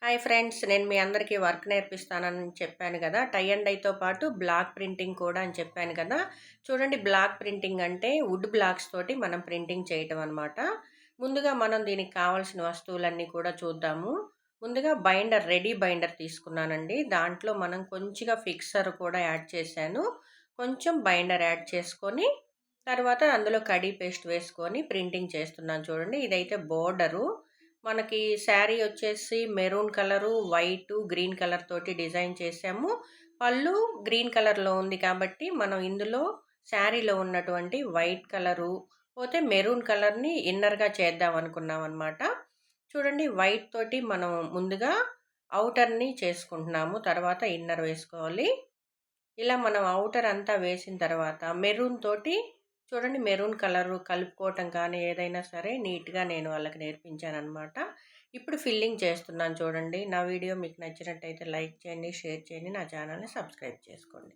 Hi friends, నేను మీ అందరికీ work నేర్పిస్తానని చెప్పాను కదా. టై అండ్ డైతో పాటు బ్లాక్ ప్రింటింగ్ కూడా అని చెప్పాను కదా. చూడండి, బ్లాక్ ప్రింటింగ్ అంటే వుడ్ బ్లాక్స్ తోటి మనం ప్రింటింగ్ చేయటం అనమాట. ముందుగా మనం దీనికి కావాల్సిన వస్తువులన్నీ కూడా చూద్దాము. ముందుగా బైండర్, రెడీ బైండర్ తీసుకున్నానండి. దాంట్లో మనం కొంచెంగా ఫిక్సర్ కూడా యాడ్ చేశాను. కొంచెం బైండర్ యాడ్ చేసుకొని తర్వాత అందులో కడీ పేస్ట్ వేసుకొని ప్రింటింగ్ చేస్తున్నాను. చూడండి, ఇదైతే బోర్డరు. మనకి శారీ వచ్చేసి maroon colour, white, green colour తోటి డిజైన్ చేసాము. పళ్ళు గ్రీన్ కలర్లో ఉంది కాబట్టి మనం ఇందులో శారీలో ఉన్నటువంటి వైట్ కలరు పోతే మెరూన్ కలర్ని ఇన్నర్గా చేద్దాం అనుకున్నాం అనమాట. చూడండి, వైట్ తోటి మనం ముందుగా అవుటర్ని చేసుకుంటున్నాము, తర్వాత ఇన్నర్ వేసుకోవాలి. ఇలా మనం అవుటర్ అంతా వేసిన తర్వాత మెరూన్ తోటి చూడండి, మెరూన్ కలర్ కలుపుకోవటం కానీ ఏదైనా సరే నీట్గా నేను వాళ్ళకి నేర్పించాను అనమాట. ఇప్పుడు ఫిల్లింగ్ చేస్తున్నాను చూడండి. నా వీడియో మీకు నచ్చినట్టయితే లైక్ చేయండి, షేర్ చేయండి, నా ఛానల్ని సబ్స్క్రైబ్ చేసుకోండి.